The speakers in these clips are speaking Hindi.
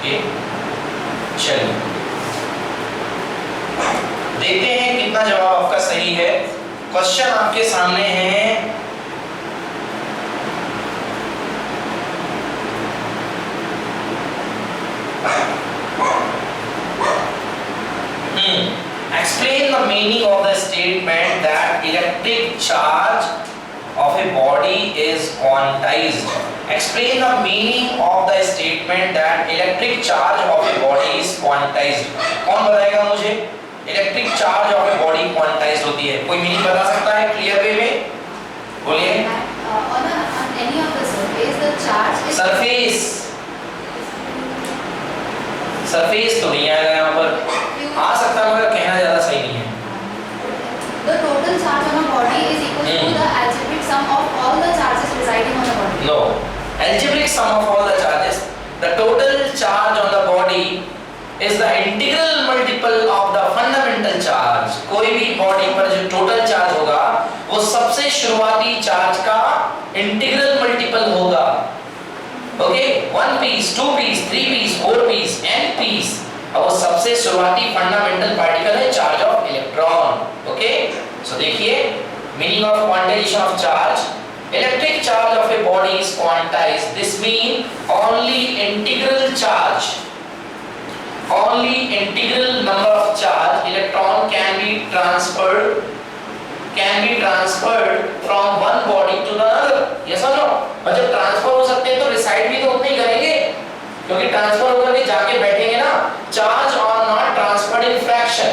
ये चलिए देखते हैं कितना जवाब आपका सही है। क्वेश्चन आपके सामने है, explain the meaning of the statement that electric charge of a body is quantized. Explain the meaning of the statement that electric charge of a body is quantized. कौन बताएगा मुझे electric charge of a body quantized होती है? कोई मीनिंग बता सकता है क्लियर वे में? बोलिए। on any of the surface the charge is surface तो नहीं आएगा यहाँ पर, आ सकता है मगर कहना ज्यादा सही नहीं है। The total charge on a body is equal to the algebraic sum of all the charges residing on the body. No, algebraic sum of all the charges. The total charge on the body is the integral multiple of the fundamental charge. कोई भी बॉडी पर जो टोटल चार्ज होगा वो सबसे शुरुआती चार्ज का इंटीग्रल मल्टीपल होगा। Okay, 1 piece, 2 piece, 3 piece, 4 piece, n piece, और वो सबसे शुरुआती फंडामेंटल पार्टिकल है charge of electron. Okay, so देखिए meaning of quantization of charge. Electric charge of a body is quantized. This mean only integral charge, only integral number of charge electron can be transferred from one body to another. yes or no? और जब ट्रांसफर हो सकते हैं तो रिसाइड भी तो उतने ही करेंगे, क्योंकि ट्रांसफर होकर के जाके बैठेंगे ना। Charge are not transferred in fraction,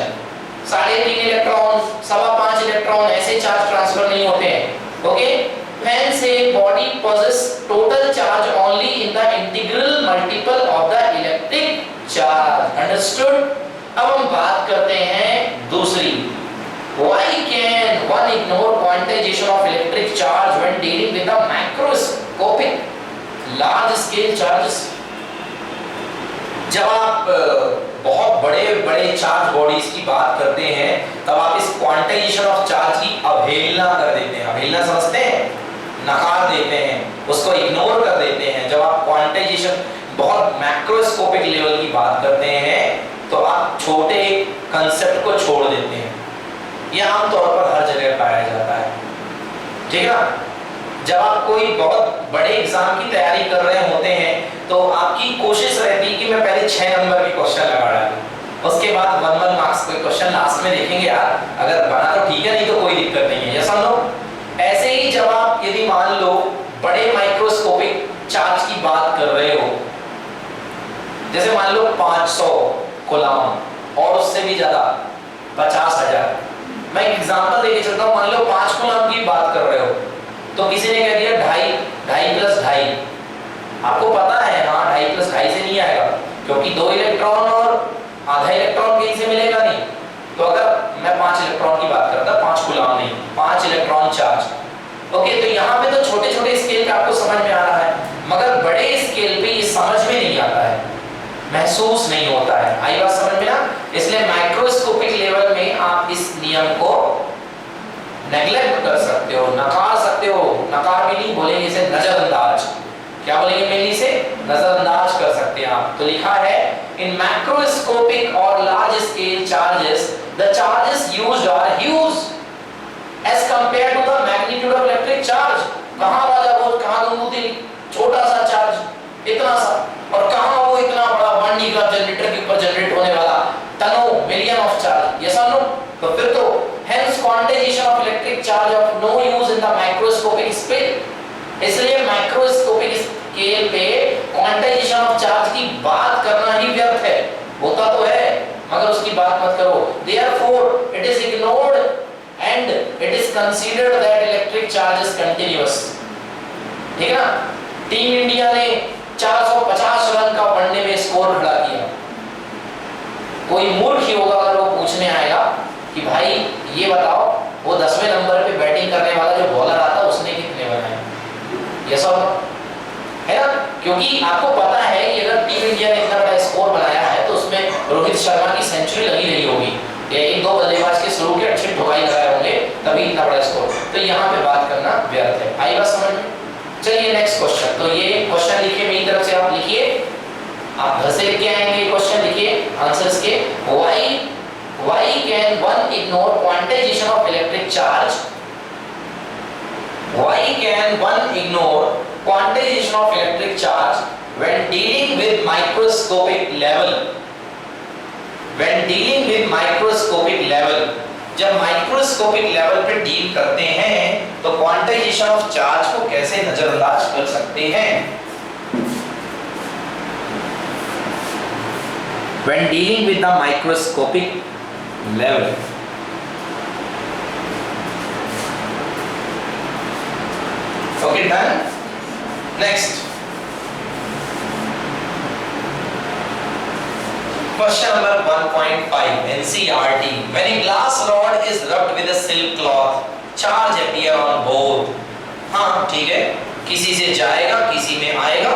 3.5 electron, 5.25 electron, ऐसे चार्ज ट्रांसफर नहीं होते हैं। Okay, hence a body possess total charge only in the integral multiple of the electric charge. Understood? अब हम बात करते हैं दूसरी। Why can one ignore quantization of electric charge when dealing with the macroscopic large scale charges? जब आप बहुत बड़े बड़े चार्ज बॉडीज की बात करते हैं तब आप इस क्वांटाइजेशन ऑफ चार्ज की अवहेलना कर देते हैं। अवहेलना समझते हैं? नकार देते हैं, उसको इग्नोर कर देते हैं। जब आप क्वांटाइजेशन बहुत मैक्रोस्कोपिक लेवल की बात करते हैं तो आप छोटे कंसेप्ट को छोड़ देते हैं। यह आमतौर पर हर जगह पाया जाता है, ठीक है ना? जब आप कोई बहुत बड़े एग्जाम की तैयारी कर रहे होते हैं तो आपकी कोशिश रहती है कि मैं पहले 6 नंबर के क्वेश्चन लगा डालूं, उसके बाद 1 मार्क्स के क्वेश्चन लास्ट में देखेंगे। यार अगर बना तो ठीक है, नहीं तो कोई दिक्कत नहीं है। यस और नो? ऐसे ही जब आप यदि मान लो बड़े माइक्रोस्कोपिक चार्ज की बात कर रहे हो, जैसे मान लो 500 कूलम और उससे भी ज्यादा 50,000, मैं एक एग्जांपल देके चलता हूँ। मान लो 5 कूलम की बात कर रहे हो तो किसी ने कह दिया 2.5 प्लस 2.5, आपको पता है हाँ 2.5 प्लस 2.5 से नहीं आएगा, क्योंकि 2 इलेक्ट्रॉन और आधा इलेक्ट्रॉन कहीं से मिलेगा नहीं। तो अगर मैं 5 इलेक्ट्रॉन की बात करता, 5 कूलम नहीं, 5 इलेक्ट्रॉन चार्ज। ओके, तो यहाँ पे तो छोटे छोटे स्केल पे आपको समझ में आ रहा है, मगर बड़े स्केल पे ये समझ में नहीं आता है, महसूस नहीं होता है। आई बात समझ में ना? इसलिए माइक्रोस्कोपिक लेवल में आप इस नियम को नेग्लेक्ट कर सकते हो, नकार सकते हो। नकार भी नहीं बोलेंगे इसे, नजरअंदाज। क्या बोलेंगे मेनली से? नजरअंदाज कर सकते हैं आप। तो लिखा है इन मैक्रोस्कोपिक और large scale charges the charges used are huge as compare to the magnitude of electric charge. कहां राजा वो, कहां गंगूती, छोटा सा चार्ज इतना सा, और कहां वो इतना बड़ा 1 गीगा जनरेटर के ऊपर जनरेट होने वाला टनों मिलियन ऑफ चार्ज। यस और नो? तो फिर तो hence quantization of electric charge of no use in the microscopic scale। इसलिए माइक्रोस्कोपिक स्केल पे क्वांटाइजेशन ऑफ चार्ज की बात करना ही व्यर्थ है। होता तो है मगर उसकी बात मत करो। therefore it is ignored and it is considered that electric charge is continuous। ठीक है ना? टीम इंडिया ने 450 रन का वनडे में स्कोर खड़ा किया। कोई मूर्ख ही होगा अगर वो पूछने आएगा कि भाई ये बताओ वो 10वें नंबर पे बैटिंग करने वाला जो बॉलर आता उसने कितने बनाए? यस और नो? है ना? क्योंकि आपको पता है कि अगर टीम इंडिया ने इतना बड़ा स्कोर बनाया है तो उसमें रोहित शर्मा की सेंचुरी लगी रही होगी, या 1-2 बल्लेबाज के शुरू के अच्छे ठुकाई लगाए होंगे, तभी इतना बड़ा स्कोर। तो यहाँ पे बात करना व्यर्थ है। आई बात समझ में? चलिए नेक्स्ट क्वेश्चन। तो ये क्वेश्चन लिखिए, मेरी तरफ से आप लिखिए आप घर से क्या आएंगे क्वेश्चन लिखिए आंसर्स के। why can one ignore quantization of electric charge? Why can one ignore quantization of electric charge when dealing with microscopic level? When dealing with microscopic level, जब माइक्रोस्कोपिक लेवल पे डील करते हैं तो क्वांटाइजेशन ऑफ चार्ज को कैसे नजरअंदाज कर सकते हैं? When dealing with the microscopic level, okay, done. Next, question number 1.5 NCERT. When a glass rod is rubbed with a silk cloth, charge appear on both. हाँ ठीक है, किसी से जाएगा किसी में आएगा।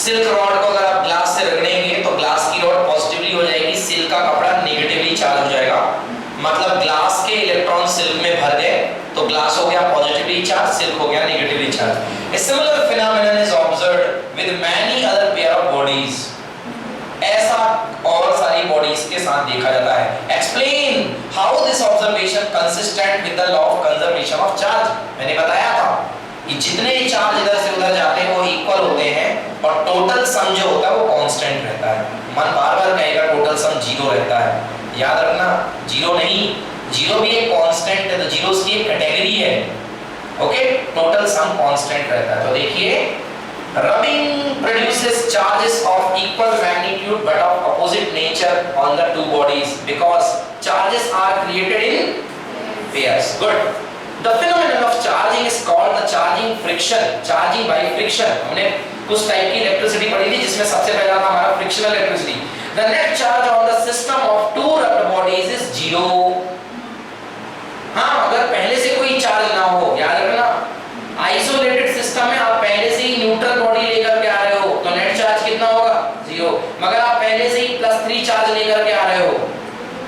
सिल्क रॉड को अगर आप ग्लास से रगड़ेंगे तो ग्लास की रॉड पॉजिटिवली हो जाएगी, सिल्क का कपड़ा नेगेटिवली चार्ज हो जाएगा। मतलब ग्लास के इलेक्ट्रॉन सिल्क में भर गए तो ग्लास हो गया पॉजिटिवली चार्ज, सिल्क हो गया negatively charge. A similar phenomenon is observed with many other pair of bodies. ऐसा और सारी बॉडीज के साथ देखा जाता है। Explain how this observation consistent with the law of conservation of charge. मैंने बताया था कि जितने चार्ज इधर से उधर जाते हैं वो इक्वल होते हैं और टोटल सम जो होता है वो कांस्टेंट रहता है। मन बार-बार कहेगा टोटल सम जीरो रहता है, याद रखना जीरो नहीं, जीरो भी एक कांस्टेंट है, तो जीरोस की एक कैटेगरी है। ओके, टोटल सम कांस्टेंट रहता है। तो देखिए, rubbing produces charges of equal magnitude but of opposite nature on the two bodies because charges are created in pairs. Good. The phenomenon of charging is called the charging friction, charging by friction. हमने कुछ टाइप की इलेक्ट्रिसिटी पढ़ी थी जिसमें सबसे पहला था हमारा frictional electricity. The net charge on the system of two rubbed bodies is zero. हाँ, अगर पहले से कोई चार्ज ना हो, याद रखना आइसोलेटेड सिस्टम में आप पहले से ही न्यूट्रल बॉडी लेकर के आ रहे हो तो नेट चार्ज कितना होगा? जीरो। मगर आप पहले से ही +3 चार्ज लेकर के आ रहे हो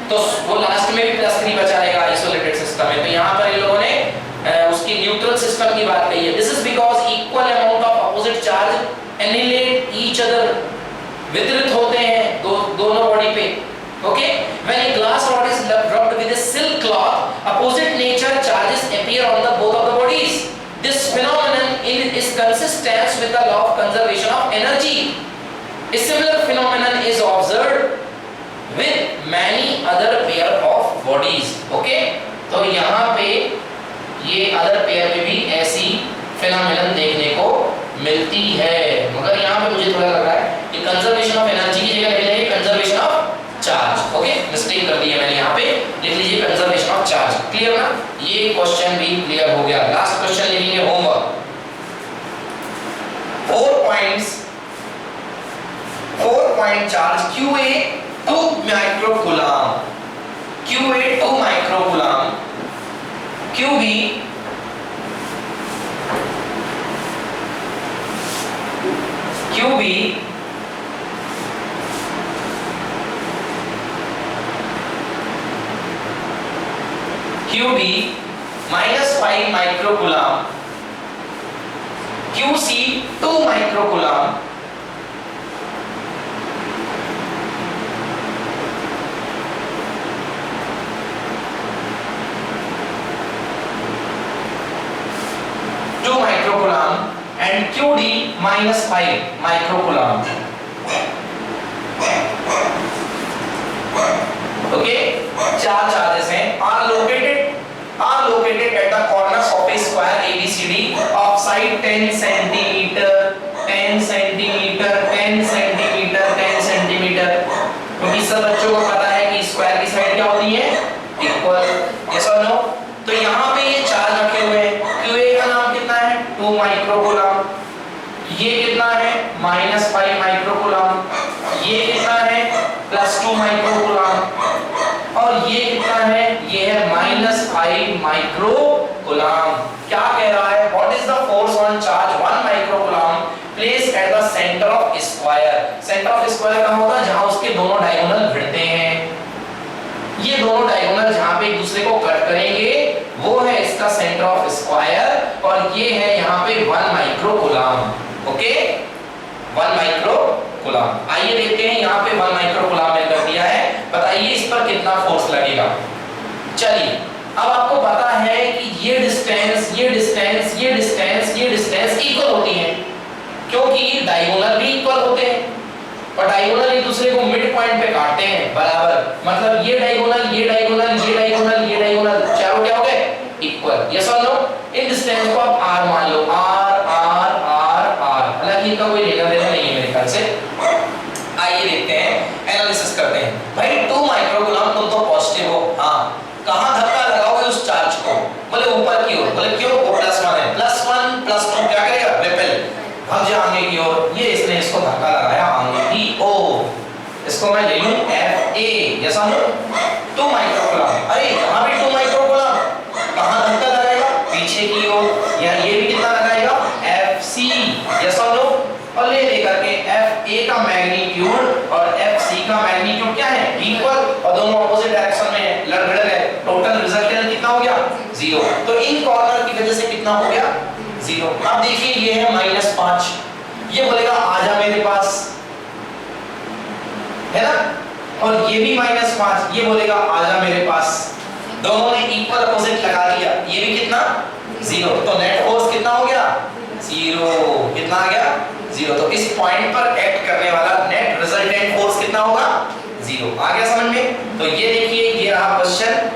तो वो लास्ट में भी +3 बचा रहेगा आइसोलेटेड सिस्टम में। तो यहाँ पर इन लोगों ने उसकी न्यूट्रल सिस्टम की बात कही है। This is because equal amount of opposite charge annihilate each other, वितरित होते हैं दोनों बॉडी पे। Okay, when a glass rod is rubbed with a silk cloth, opposite nature charges appear on the both of the bodies. This phenomenon is consistent with the law of conservation of energy. A similar phenomenon is observed with many other pair of bodies. Okay, तो यहाँ पे ये other pair में भी ऐसी phenomenon देखने को मिलती है। मगर यहाँ पे मुझे थोड़ा लग रहा है कि conservation of energy की जगह ले लेंगे conservation of charge। Okay, mistake कर दी है मैंने, यहाँ पे लिख लीजिए कंजर्वेशन ऑफ चार्ज। क्लियर ना? ये क्वेश्चन भी क्लियर हो गया। लास्ट क्वेश्चन लिखेंगे homework. 4 point charge QA 2 microcoulomb, QA 2 microcoulomb, QB -5 microcoulomb, QC 2 microcoulomb, and QD -5 microcoulomb. Okay, चार चार्जेस हैं are located at the corners of a square ABCD of side 10 cm, 10 cm, 10 cm, 10 cm। क्योंकि सब बच्चों को पता है कि स्क्वायर की साइड क्या होती है? इक्वल। यस और नो? तो यहाँ पे ये चार्ज रखे हुए हैं। QA का नाम कितना है? 2 माइक्रोकूलम। ये कितना है? -5 माइक्रोकूलम। ये कितना है? +2 माइक्रोकूलम। और ये कितना है? ये है -5 माइक्रोकूलम। क्या कह रहा है? What is the force on charge 1 microcoulomb placed at the centre of square? Centre of square कहाँ होता है? जहां उसके दोनों डायगोनल भिड़ते हैं। ये दोनों डायगोनल जहां पे एक दूसरे को कट करेंगे वो है इसका सेंटर ऑफ स्क्वायर और ये है यहाँ पे 1 माइक्रोकूलम। Okay, 1 microcoulomb. कूलम। आइए देखते हैं, यहाँ पे 1 माइक्रो कूलम मैंने कर दिया है, बताइए इस पर कितना फोर्स लगेगा। चलिए अब आपको पता है कि ये डिस्टेंस ये डिस्टेंस ये डिस्टेंस ये डिस्टेंस इक्वल होती है, क्योंकि डायगोनल भी इक्वल होते हैं और डायगोनल एक दूसरे को मिड पॉइंट पे काटते हैं बराबर, मतलब ये डायगोनल ये डायगोनल ये डायगोनल ये डायगोनल चारों क्या हो गए इक्वल। यस और नो? इन डिस्टेंस को आप r मान लो, r r r r, हालांकि इनका कोई लेना देना नहीं है मेरे ख्याल से। आइए देखते हैं, एनालिसिस करते हैं। भाई 2 माइक्रो कूलम तुम तो पॉजिटिव हो, हाँ कहां धक्का लगाओगे उस चार्ज को? बोले ऊपर की ओर। बोले क्यों? वो +1 है, +1 +2 क्या करेगा? रिपेल, भाग जा आगे की ओर। ये इसने इसको धक्का लगाया आगे की ओर, इसको मैं ले लूं FA। यस और नो? 2 माइक्रो कूलम, अरे यहां भी 2 माइक्रो कूलम, कहां धक्का लगाएगा? पीछे की ओर। या ये भी कितना लगाएगा? FC। यस और नो? और ले लेकर के FA का मैग्नीट्यूड और FC का मैग्नीट्यूड क्या है? इक्वल, और दोनों ऑपोजिट डायरेक्शन में है, लड़ भिड़ गए। टोटल रिजल्टेंट कितना हो गया? 0। तो इन कॉर्नर की वजह से कितना हो गया? 0। अब देखिए ये है -5, ये बोलेगा आजा मेरे पास, है ना? और ये भी -5, ये बोलेगा आजा मेरे पास। दोनों ने इक्वल अपोजिट लगा दिया, ये भी कितना? 0। तो नेट फोर्स कितना हो गया? 0। कितना आ गया? 0। तो इस पॉइंट पर एक्ट करने वाला नेट रिजल्टेंट फोर्स कितना होगा? 0। आ गया समझ में? तो ये देखिए, ये रहा क्वेश्चन,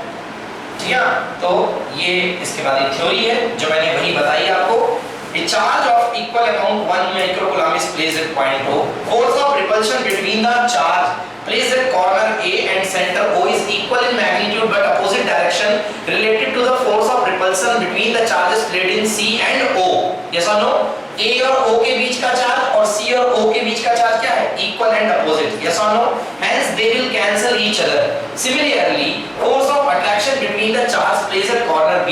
ठीक है? तो ये इसके बाद एक थ्योरी है जो मैंने वही बताई आपको। A charge of equal amount 1 microcoulomb is placed at point O. Force of repulsion between the charge placed at corner A and center O is equal in magnitude but opposite direction related to the force of repulsion between the charges placed in C and O. Yes or no? A और O के बीच का चार्ज और C और O के बीच का चार्ज क्या है? Equal and opposite. Yes or no? Hence they will cancel each other. Similarly, force of attraction between the charge placed at corner B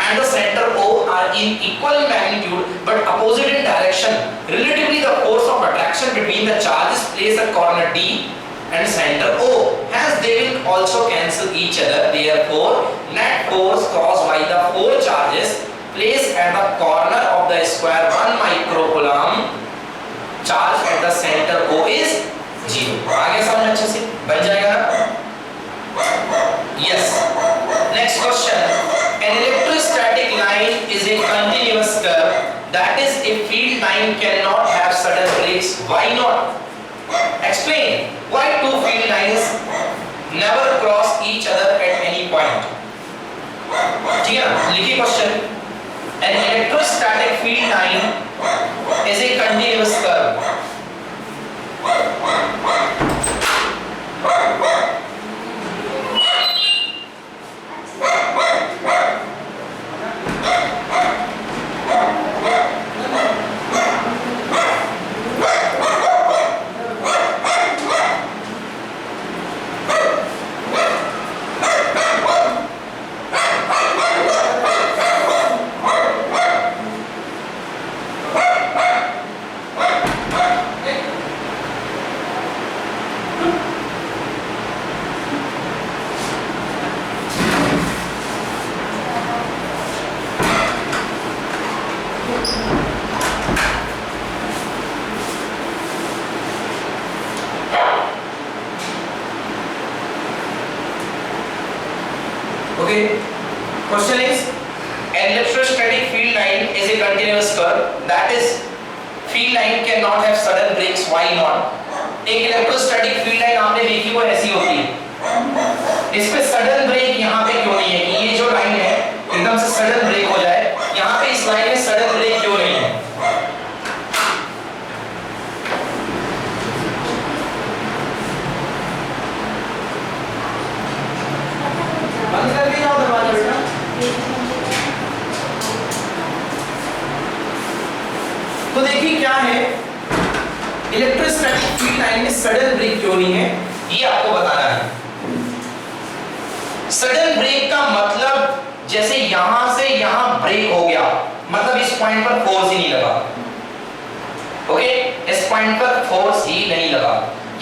and the center O are in equal magnitude but opposite in direction. Relatively, the force of attraction between the charges placed at corner D and center O. Hence they will also cancel each other. Therefore, net force caused by the 4 charges placed at the corner of the square 1 microcoulomb charge at the center O is 0. आगे समझ अच्छे से बन जाएगा ना? Yes. Next question. An electrostatic line is a continuous curve. That is, a field line cannot have sudden breaks. Why not? Explain. Why 2 field lines never cross each other at any point? ठीक है ना? लिखिए question. An electrostatic field line is a continuous curve. Okay. Question is, an electrostatic field line is a continuous curve. That is, field line cannot have sudden breaks. Why not? एक इलेक्ट्रोस्टैटिक फील्ड लाइन आपने देखी वो ऐसी होती है। इस पे सडन ब्रेक यहाँ पे क्यों नहीं है कि ये जो लाइन है एकदम से सडन ब्रेक हो जाए, यहाँ पे इस लाइन में सडन ब्रेक क्यों नहीं है? बंद कर दिया दरवाजा बेटा। तो देखिए क्या है, इलेक्ट्रोस्टैटिक फील्ड लाइन में सडन ब्रेक क्यों नहीं है ये आपको बताना है। सडन ब्रेक का मतलब जैसे यहां से यहां ब्रेक हो गया, मतलब इस पॉइंट पर फोर्स ही नहीं लगा। ओके, इस पॉइंट पर फोर्स ही नहीं लगा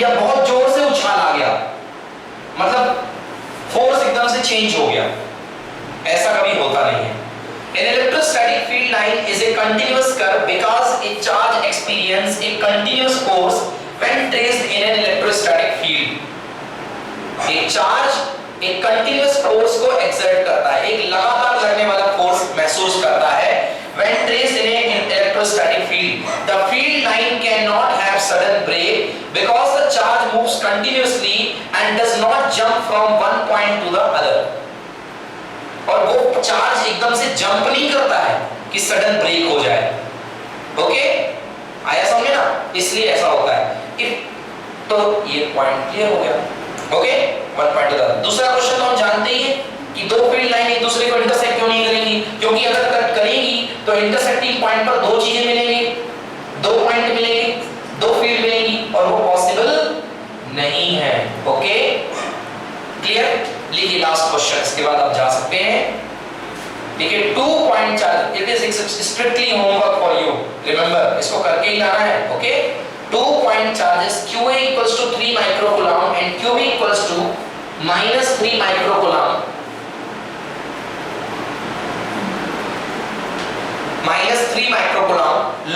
या बहुत जोर से उछाल आ गया, मतलब फोर्स एकदम से चेंज हो गया, ऐसा कभी होता नहीं है। An electrostatic field line is a continuous curve because a charge experiences a continuous force when traced in an electrostatic field. एक चार्ज एक कंटिन्यूअस फोर्स को एक्सर्ट करता है, एक लगातार लगने वाला फोर्स महसूस करता है when traced in an electrostatic field. The field line cannot have sudden break because the charge moves continuously and does not jump from one point to the other. और वो चार्ज एकदम से जंप नहीं करता है कि सडन ब्रेक हो जाए। ओके, आया समझ ना, इसलिए ऐसा होता है। इफ तो ये पॉइंट क्लियर हो गया। Okay, one point two the दूसरा क्वेश्चन तो हम जानते ही हैं कि दो फील्ड लाइन एक दूसरे को इंटरसेक्ट क्यों नहीं करेंगी, क्योंकि अगर करेंगी तो इंटरसेक्टिंग पॉइंट पर दो चीजें मिलेंगी, दो पॉइंट मिलेंगे, दो फील्ड मिलेंगी और वो पॉसिबल नहीं है। Okay, clear? लिखिए लास्ट क्वेश्चन, इसके बाद आप जा सकते हैं। ठीक है, 2 point charge, it is strictly homework for you, remember इसको करके ही लाना है। Okay, 2 point charges QA equals to 3 microcoulomb and QB equals to minus 3 microcoulomb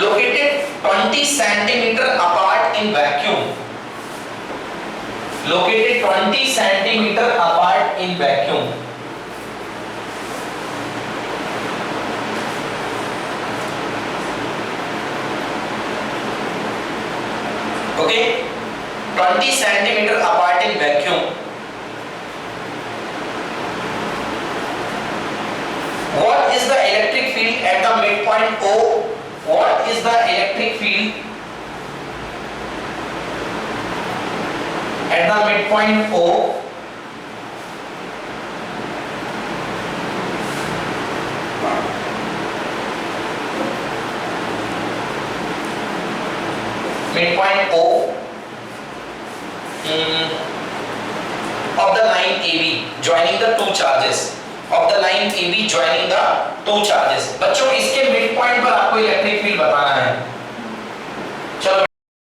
located 20 centimeter apart in vacuum. Located 20 centimeter apart in vacuum. Okay, 20 centimeter apart in vacuum. What is the electric field at the midpoint O? What is the electric field at the midpoint O? Midpoint O of the line AB joining the two charges, of the line AB joining the two charges। बच्चों इसके मिड पॉइंट पर